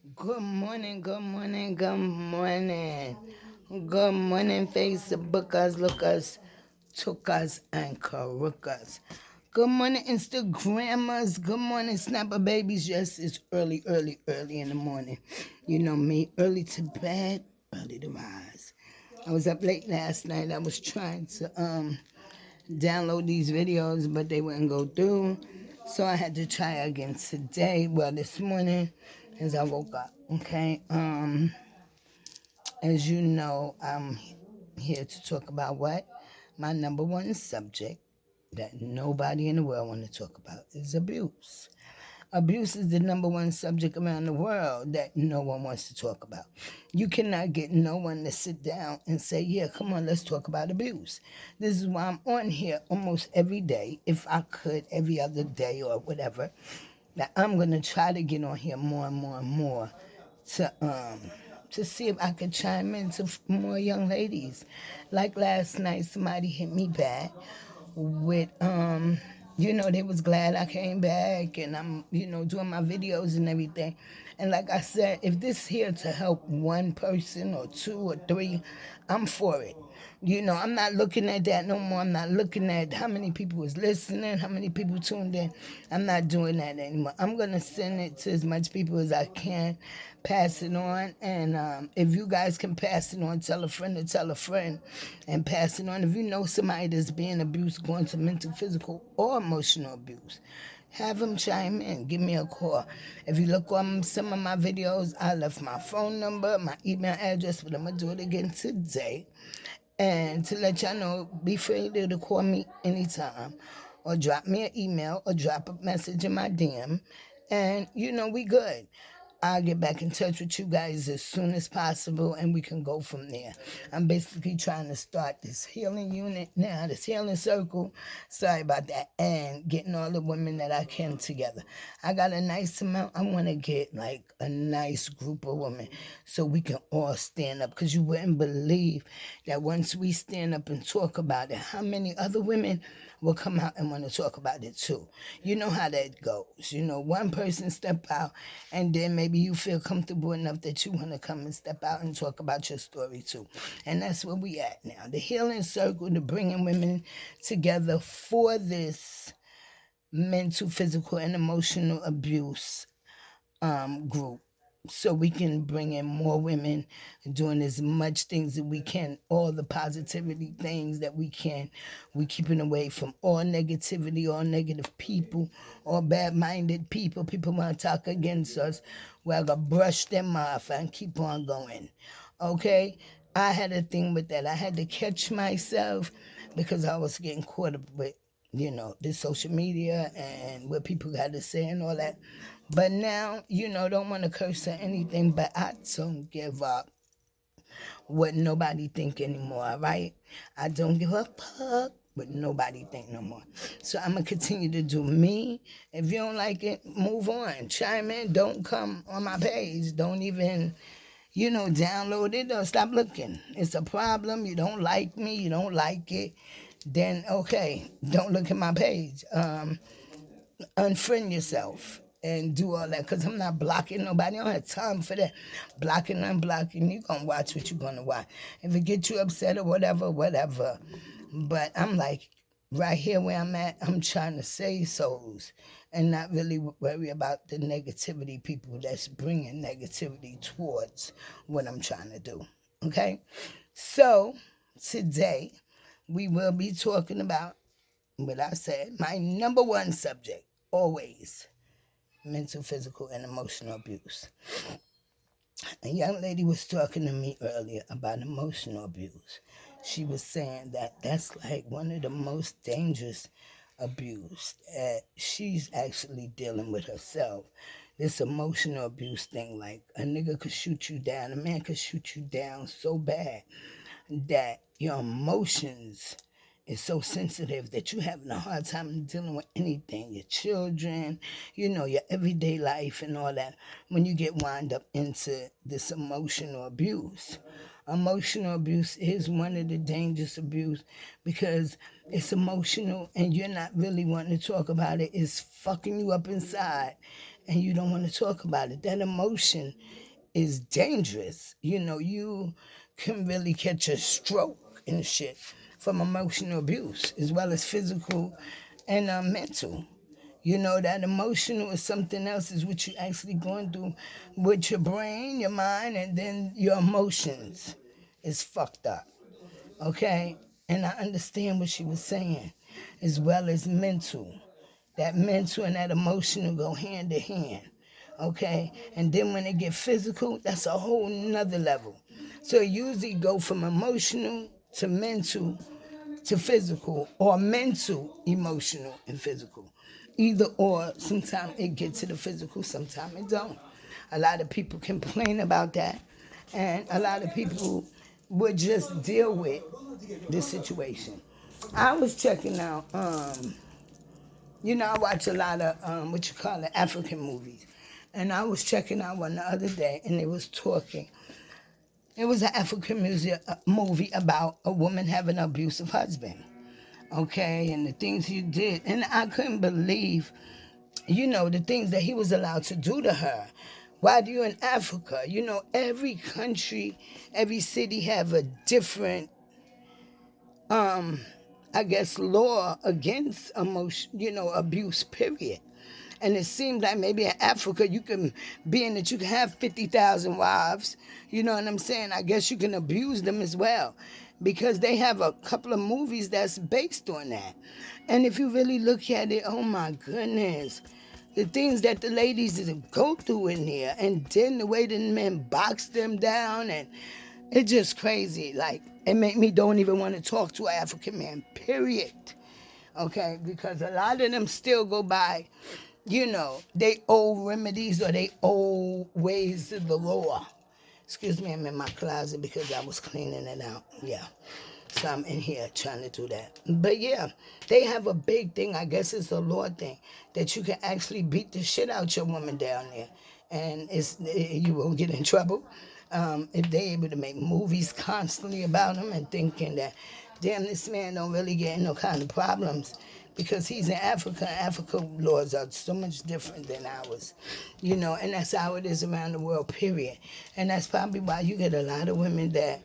Good morning, good morning, good morning. Good morning, Facebookers, lookers, tookers, and karookas. Good morning, Instagrammers. Good morning, Snapper babies. Yes, it's early in the morning. You know me, early to bed, early to rise. I was up late last night. I was trying to download these videos, but they wouldn't go through. So I had to try again today. Well, this morning as I woke up. Okay. As you know, I'm here to talk about what? My number one subject that nobody in the world want to talk about is abuse. Abuse is the number one subject around the world that no one wants to talk about. You cannot get no one to sit down and say, yeah, come on, let's talk about abuse. This is why I'm on here almost every day, if I could, every other day or whatever. That I'm going to try to get on here more and more and more to see if I could chime in to more young ladies. Like last night, somebody hit me back with they was glad I came back and I'm doing my videos and everything. And like I said, if this here to help one person or two or three, I'm for it. I'm not looking at that no more. I'm not looking at how many people was listening, how many people tuned in. I'm not doing that anymore. I'm going to send it to as much people as I can, pass it on. And if you guys can pass it on, tell a friend to tell a friend and pass it on. If you know somebody that's being abused, going to mental, physical, or emotional abuse, have them chime in. Give me a call. If you look on some of my videos, I left my phone number, my email address, but I'm going to do it again today. And to let y'all know, be free to call me anytime or drop me an email or drop a message in my DM. And, we good. I'll get back in touch with you guys as soon as possible and we can go from there. I'm basically trying to start this healing unit now, this healing circle. Sorry about that. And getting all the women that I can together. I got a nice amount. I want to get like a nice group of women so we can all stand up, because you wouldn't believe that once we stand up and talk about it, how many other women will come out and want to talk about it too. You know how that goes. One person step out and then maybe you feel comfortable enough that you want to come and step out and talk about your story too. And that's where we at now. The healing circle, to bringing women together for this mental, physical, and emotional abuse group, so we can bring in more women, doing as much things that we can, all the positivity things that we can. We keeping away from all negativity, all negative people, all bad-minded people. People want to talk against us. We're going to brush them off and keep on going. Okay? I had a thing with that. I had to catch myself because I was getting caught up with this social media and what people got to say and all that. But now, don't want to curse or anything, but I don't give up what nobody think anymore, right? I don't give a fuck what nobody think no more. So I'm going to continue to do me. If you don't like it, move on. Chime in. Don't come on my page. Don't even, download it or stop looking. It's a problem. You don't like me. You don't like it. Then, okay, don't look at my page. Unfriend yourself and do all that, because I'm not blocking nobody. I don't have time for that. Blocking, unblocking. You're going to watch what you're going to watch. If it gets you upset or whatever, whatever. But I'm like, right here where I'm at, I'm trying to save souls and not really worry about the negativity, people that's bringing negativity towards what I'm trying to do. Okay? So, today, we will be talking about what I said, my number one subject, always mental, physical, and emotional abuse. A young lady was talking to me earlier about emotional abuse. She was saying that that's like one of the most dangerous abuse that she's actually dealing with herself. This emotional abuse thing, like a nigga could shoot you down, a man could shoot you down so bad that your emotions is so sensitive that you're having a hard time dealing with anything, your children, your everyday life and all that, when you get wound up into this emotional abuse. Emotional abuse is one of the dangerous abuse because it's emotional and you're not really wanting to talk about it. It's fucking you up inside and you don't want to talk about it. That emotion is dangerous. You can really catch a stroke and shit from emotional abuse, as well as physical and mental. That emotional is something else, is what you actually going through with your brain, your mind, and then your emotions is fucked up. Okay? And I understand what she was saying, as well as mental. That mental and that emotional go hand to hand. Okay? And then when it get physical, that's a whole nother level. So it usually go from emotional to mental to physical, or mental, emotional, and physical. Either or, sometimes it gets to the physical, sometimes it don't. A lot of people complain about that, and a lot of people would just deal with this situation. I was checking out, I watch a lot of, what you call it, African movies. And I was checking out one the other day, and it was talking. It was an African movie about a woman having an abusive husband. Okay, and the things he did. And I couldn't believe, the things that he was allowed to do to her. While you're in Africa, every country, every city have a different, I guess, law against abuse, period. And it seems like maybe in Africa, being that you can have 50,000 wives, you know what I'm saying? I guess you can abuse them as well, because they have a couple of movies that's based on that. And if you really look at it, oh my goodness, the things that the ladies go through in here, and then the way the men box them down, and it's just crazy. Like, it made me don't even want to talk to an African man, period. Okay, because a lot of them still go by, they old remedies, or they old ways of the law. Excuse me, I'm in my closet because I was cleaning it out. Yeah. So I'm in here trying to do that. But yeah, they have a big thing. I guess it's a law thing that you can actually beat the shit out your woman down there, and you won't get in trouble. If they able to make movies constantly about them and thinking that, damn, this man don't really get no kind of problems because he's in Africa. Africa laws are so much different than ours, and that's how it is around the world, period. And that's probably why you get a lot of women that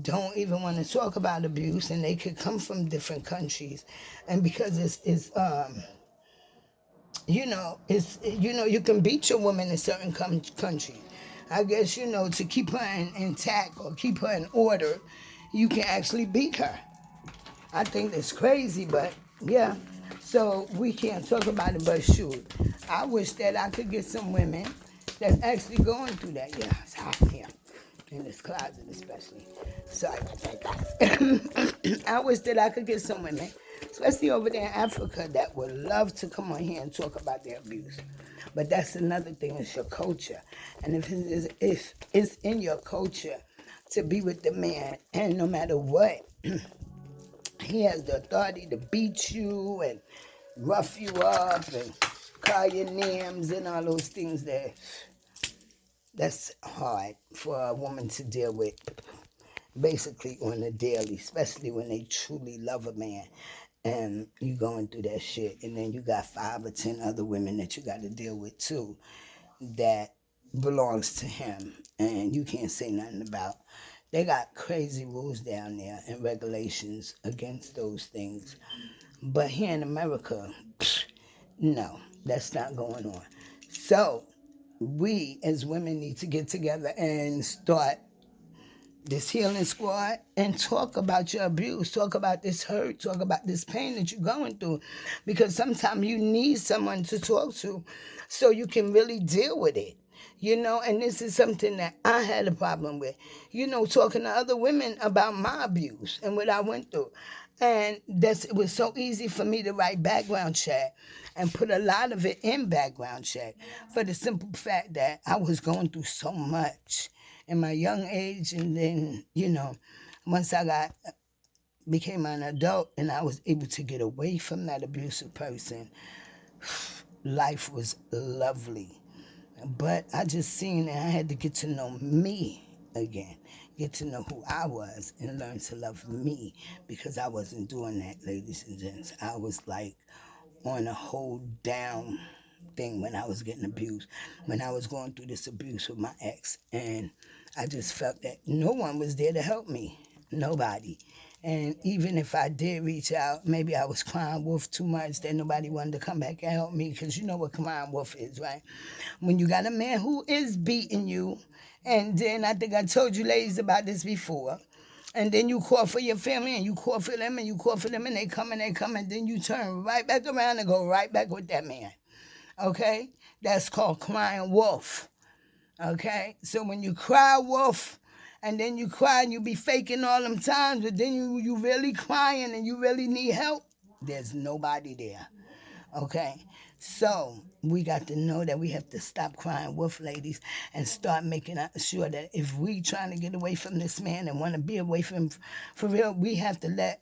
don't even want to talk about abuse, and they could come from different countries, and because you can beat your woman in certain countries. I guess to keep her intact or keep her in order, you can actually beat her. I think that's crazy, but yeah. So we can't talk about it, but shoot, I wish that I could get some women that's actually going through that. Yeah, it's hot here in this closet, especially. Sorry about that, guys. I wish that I could get some women, especially over there in Africa, that would love to come on here and talk about their abuse. But that's another thing. It's your culture, and if it's in your culture to be with the man, and no matter what, he has the authority to beat you and rough you up and call your names and all those things that's hard for a woman to deal with, basically on a daily, especially when they truly love a man and you going through that shit, and then you got 5 or 10 other women that you got to deal with too that belongs to him, and you can't say nothing about. They got crazy rules down there and regulations against those things, but here in America, no, that's not going on. So we as women need to get together and start this healing squad and talk about your abuse, talk about this hurt, talk about this pain that you're going through, because sometimes you need someone to talk to so you can really deal with it. And this is something that I had a problem with, talking to other women about my abuse and what I went through. And it was so easy for me to write background check and put a lot of it in background check, for the simple fact that I was going through so much in my young age. And then, once became an adult and I was able to get away from that abusive person, life was lovely. But I just seen that I had to get to know me again, get to know who I was and learn to love me, because I wasn't doing that, ladies and gents. I was like on a hold down thing when I was getting abused, when I was going through this abuse with my ex. And I just felt that no one was there to help me. Nobody. And even if I did reach out, maybe I was crying wolf too much that nobody wanted to come back and help me, because you know what crying wolf is, right? When you got a man who is beating you, and then I think I told you ladies about this before, and then you call for your family, and you call for them, and you call for them, and they come, and then you turn right back around and go right back with that man. Okay? That's called crying wolf. Okay? So when you cry wolf, and then you cry and you be faking all them times, but then you really crying and you really need help, there's nobody there. Okay? So we got to know that we have to stop crying wolf, ladies, and start making sure that if we trying to get away from this man and want to be away from him for real, we have to let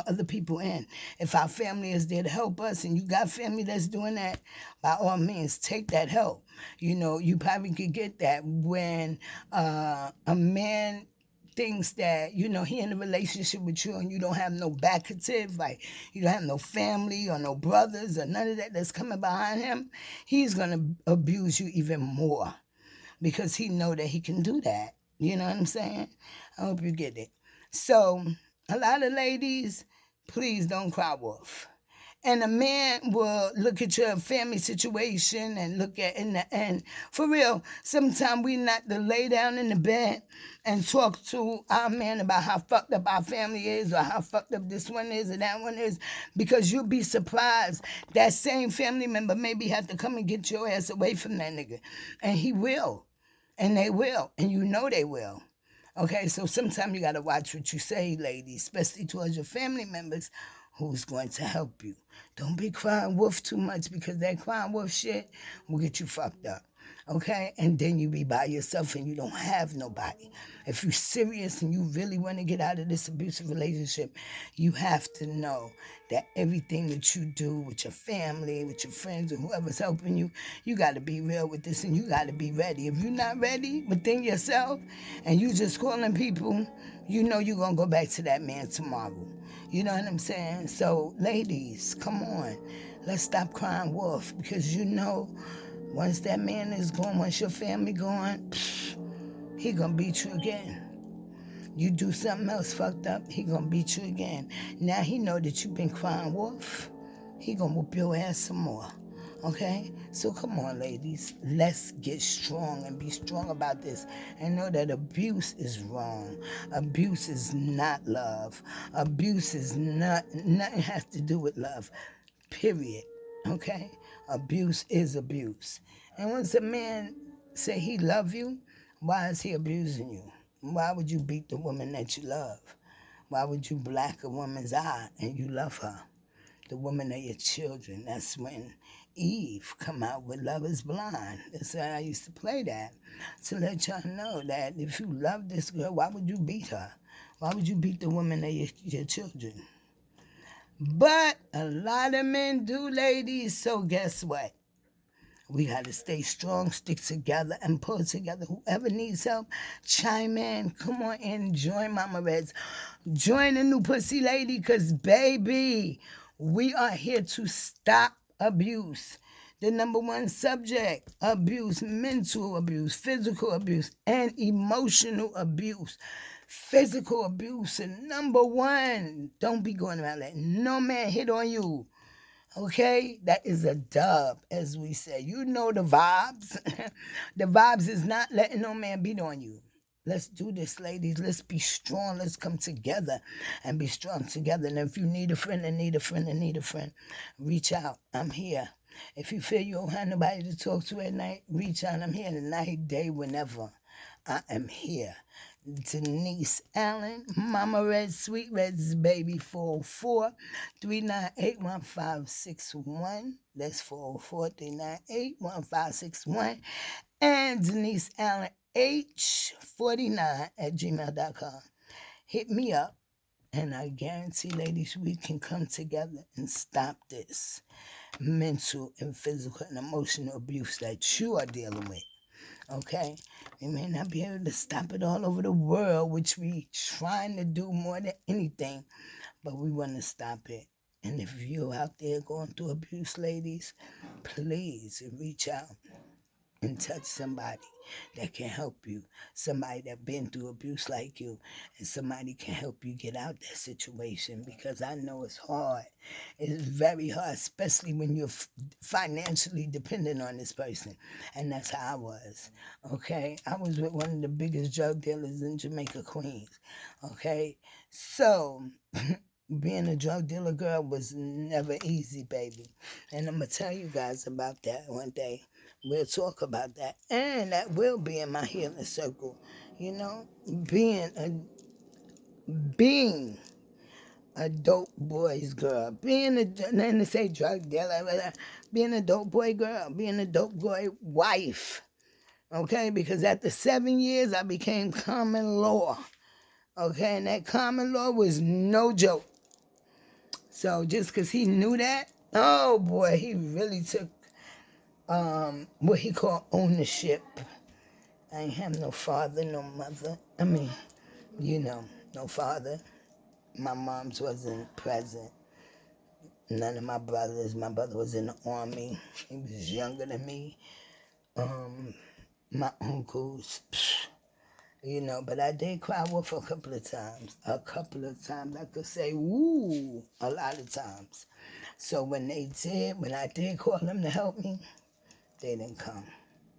other people in. If our family is there to help us, and you got family that's doing that, by all means, take that help. You probably could get that when a man thinks that he in a relationship with you and you don't have no backative, like you don't have no family or no brothers or none of that that's coming behind him, he's gonna abuse you even more, because he know that he can do that. You know what I'm saying? I hope you get it. So a lot of ladies, please don't cry wolf. And a man will look at your family situation and look at in the end. For real, sometimes we not to lay down in the bed and talk to our man about how fucked up our family is, or how fucked up this one is or that one is, because you'll be surprised that same family member maybe have to come and get your ass away from that nigga. And he will. And they will. And you know they will. Okay, so sometimes you got to watch what you say, ladies, especially towards your family members, who's going to help you. Don't be crying wolf too much, because that crying wolf shit will get you fucked up. Okay? And then you be by yourself and you don't have nobody. If you're serious and you really want to get out of this abusive relationship, you have to know that everything that you do with your family, with your friends, or whoever's helping you, you got to be real with this, and you got to be ready. If you're not ready within yourself and you just calling people, you're going to go back to that man tomorrow. You know what I'm saying? So, ladies, come on. Let's stop crying wolf, because once that man is gone, once your family gone, he gonna beat you again. You do something else fucked up, he gonna beat you again. Now he know that you been crying wolf. He gonna whoop your ass some more. Okay? So come on, ladies. Let's get strong and be strong about this, and know that abuse is wrong. Abuse is not love. Abuse is nothing has to do with love. Period. Okay? Abuse is abuse. And once a man say he love you, why is he abusing you? Why would you beat the woman that you love? Why would you black a woman's eye and you love her? The woman of your children. That's when Eve come out with Love is Blind. That's why I used to play that, to let y'all know that if you love this girl, why would you beat her? Why would you beat the woman of your children? But a lot of men do, ladies, so guess what? We got to stay strong, stick together, and pull together. Whoever needs help, chime in. Come on in, join Mama Reds. Join the New Pussy Lady, because, baby, we are here to stop abuse. The number one subject: abuse, mental abuse, physical abuse, and emotional abuse. Physical abuse is number one. Don't be going around letting no man hit on you. Okay, that is a dub, as we say. You know the vibes. The vibes is not letting no man beat on you. Let's do this, ladies. Let's be strong. Let's come together and be strong together. And if you need a friend and need a friend and need a friend, reach out. I'm here. If you feel you don't have nobody to talk to at night, reach out. I'm here night, day, whenever. I am here. Denise Allen, Mama Red, Sweet Reds, baby, 404-398-1561. That's 404-398-1561. And Denise Allen, H49@gmail.com. Hit me up, and I guarantee, ladies, we can come together and stop this mental and physical and emotional abuse that you are dealing with. Okay? We may not be able to stop it all over the world, which we trying to do more than anything, but we want to stop it. And if you're out there going through abuse, ladies, please reach out and touch somebody that can help you, somebody that been through abuse like you, and somebody can help you get out that situation, because I know it's hard. It's very hard, especially when you're financially dependent on this person. And that's how I was. Okay, I was with one of the biggest drug dealers in Jamaica, Queens. Okay, so being a drug dealer girl was never easy, baby. And I'm gonna tell you guys about that one day. We'll talk about that. And that will be in my healing circle. You know, being a dope boy's girl, then they say drug dealer, being a dope boy girl, being a dope boy wife. Okay, because after 7 years, I became common law. Okay, and that common law was no joke. So just because he knew that, oh boy, he really took what he called ownership. I ain't have no father, no mother. I mean, no father. My mom's wasn't present. None of my brothers. My brother was in the army. He was younger than me. My uncles, but I did cry wolf a couple of times. I could say, woo, a lot of times. So when I did call them to help me, they didn't come.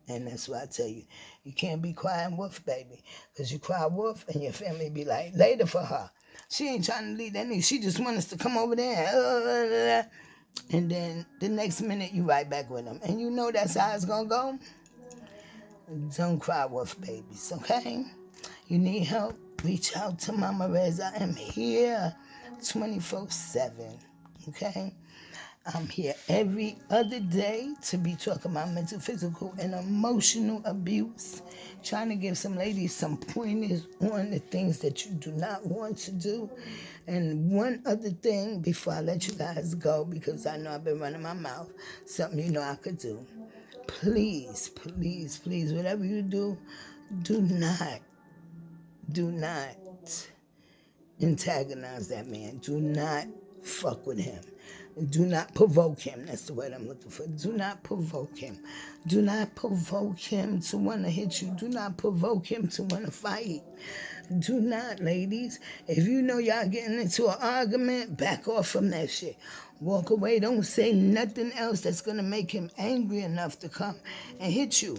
And that's why I tell you, you can't be crying wolf, baby. Because you cry wolf and your family be like, later for her. She ain't trying to leave that nigga. She just wants us to come over there. And then the next minute you right back with them. And you know that's how it's going to go. Don't cry wolf, babies, okay? You need help? Reach out to Mama Reza. I am here 24/7, okay? I'm here every other day to be talking about mental, physical, and emotional abuse. Trying to give some ladies some pointers on the things that you do not want to do. And one other thing before I let you guys go, because I know I've been running my mouth, something you know I could do. Please, please, please, whatever you do, do not antagonize that man. Do not fuck with him. Do not provoke him. That's the word I'm looking for. Do not provoke him. Do not provoke him to want to hit you. Do not provoke him to want to fight. Do not, ladies. If you know y'all getting into an argument, back off from that shit. Walk away. Don't say nothing else that's going to make him angry enough to come and hit you.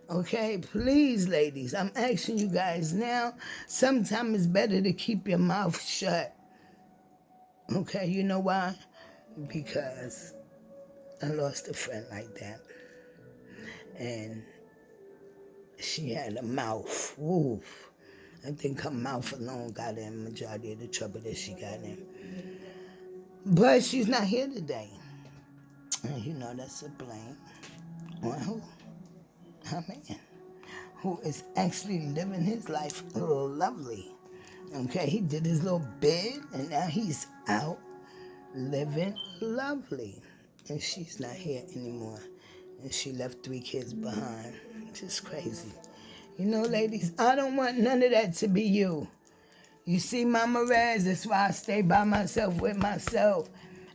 Okay, please, ladies, I'm asking you guys now, sometimes it's better to keep your mouth shut. Okay, you know why? Because I lost a friend like that. And she had a mouth. Woo. I think her mouth alone got in the majority of the trouble that she got in. But she's not here today. And that's a blame on who? Her man, who is actually living his life lovely. Okay, he did his little bid, and now he's out living lovely. And she's not here anymore. And she left 3 kids behind. Just crazy. Ladies, I don't want none of that to be you. You see, Mama Rez, that's why I stay by myself with myself.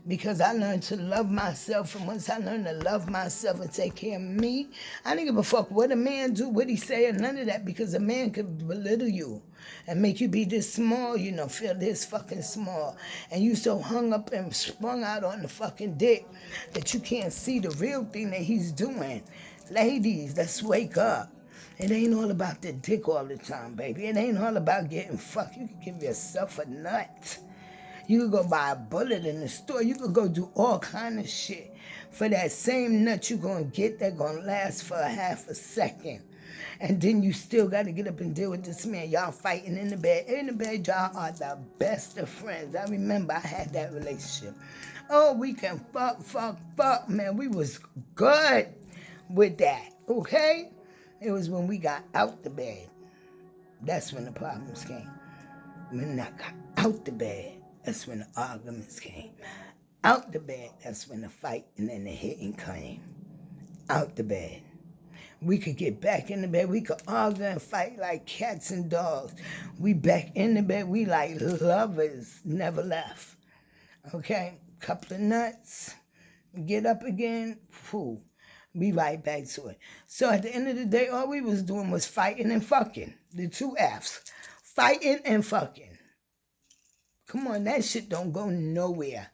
Because I learned to love myself, and once I learned to love myself and take care of me, I don't give a fuck what a man do, what he say, or none of that, because a man could belittle you and make you be this small, feel this fucking small. And you so hung up and sprung out on the fucking dick that you can't see the real thing that he's doing. Ladies, let's wake up. It ain't all about the dick all the time, baby. It ain't all about getting fucked. You can give yourself a nut. You could go buy a bullet in the store. You could go do all kind of shit for that same nut you're going to get that going to last for a half a second. And then you still got to get up and deal with this man. Y'all fighting in the bed. In the bed, y'all are the best of friends. I remember I had that relationship. Oh, we can fuck, man. We was good with that, okay? It was when we got out the bed. That's when the problems came. When I got out the bed, that's when the arguments came. Out the bed, that's when the fight and then the hitting came. Out the bed. We could get back in the bed. We could argue and fight like cats and dogs. We back in the bed. We like lovers, never left. Okay? couple of nuts, get up again, whew, be right back to it. So at the end of the day, all we was doing was fighting and fucking. The two F's. Fighting and fucking. Come on, that shit don't go nowhere.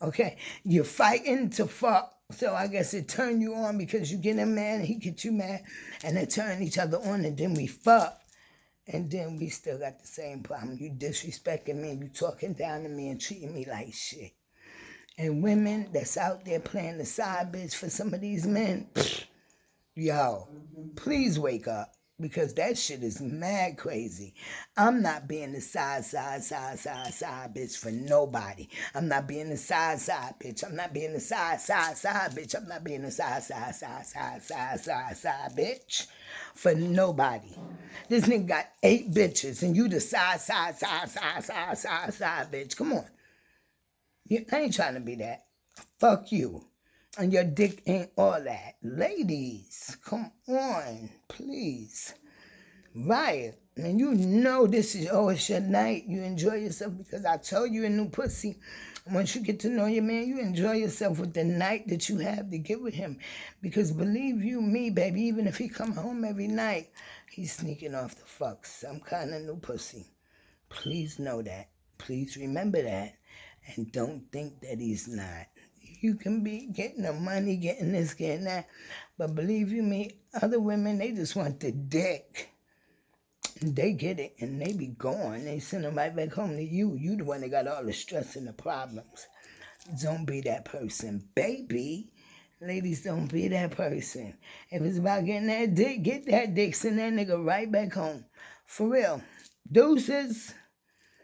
Okay? You're fighting to fuck. So I guess it turned you on because you get him mad and he get you mad. And they turn each other on and then we fuck. And then we still got the same problem. You disrespecting me, you talking down to me and treating me like shit. And women that's out there playing the side bitch for some of these men, yo, please wake up. Because that shit is mad crazy. I'm not being the side bitch for nobody. I'm not being the side bitch. I'm not being the side bitch. I'm not being the side bitch for nobody. This nigga got 8 bitches and you the side bitch. Come on. I ain't trying to be that. Fuck you. And your dick ain't all that. Ladies, come on, please. Right. And you know this is, it's your night. You enjoy yourself because I told you a new pussy. Once you get to know your man, you enjoy yourself with the night that you have to get with him. Because believe you me, baby, even if he come home every night, he's sneaking off to fuck some kind of new pussy. Please know that. Please remember that. And don't think that he's not. You can be getting the money, getting this, getting that. But believe you me, other women, they just want the dick. And they get it and they be gone. They send them right back home to you. You the one that got all the stress and the problems. Don't be that person, baby. Ladies, don't be that person. If it's about getting that dick, get that dick. Send that nigga right back home. For real. Deuces.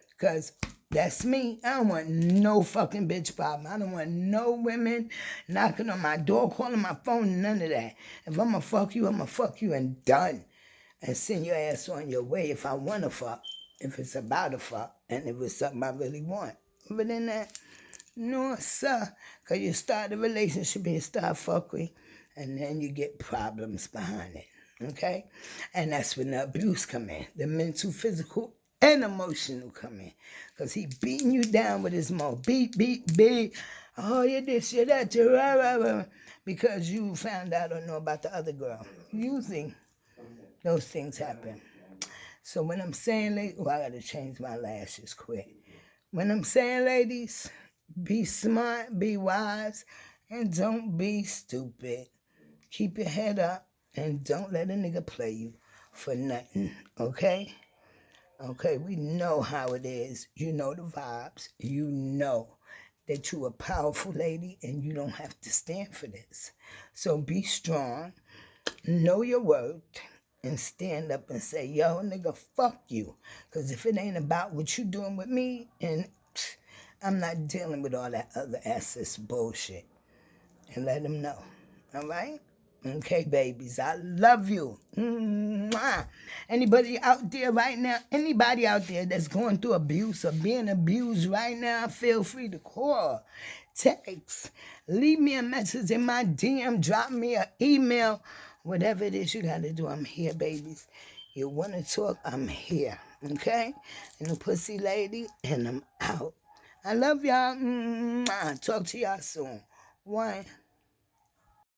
Because that's me. I don't want no fucking bitch problem. I don't want no women knocking on my door, calling my phone, none of that. If I'm going to fuck you, I'm going to fuck you and done. And send your ass on your way if I want to fuck. If it's about to fuck. And if it's something I really want. Other than that, no, sir. Because you start a relationship and you start fucking. And then you get problems behind it. Okay? And that's when the abuse come in. The mental, physical, and emotional come in. Because he beating you down with his mouth. Beat. Oh, you're this, you're that, you're rah. Because you found out or know about the other girl. Usually, those things happen. So when I'm saying, I got to change my lashes quick. When I'm saying, ladies, be smart, be wise, and don't be stupid. Keep your head up and don't let a nigga play you for nothing, okay? Okay, we know how it is. You know the vibes. You know that you're a powerful lady and you don't have to stand for this. So be strong, know your worth, and stand up and say, yo, nigga, fuck you. Because if it ain't about what you doing with me, and I'm not dealing with all that other access bullshit. And let them know, all right? Okay, babies, I love you. Mwah. Anybody out there right now, anybody out there that's going through abuse or being abused right now, feel free to call, text, leave me a message in my DM, drop me an email, whatever it is you got to do. I'm here, babies. You want to talk, I'm here, okay? And the pussy lady, and I'm out. I love y'all. Talk to y'all soon. One.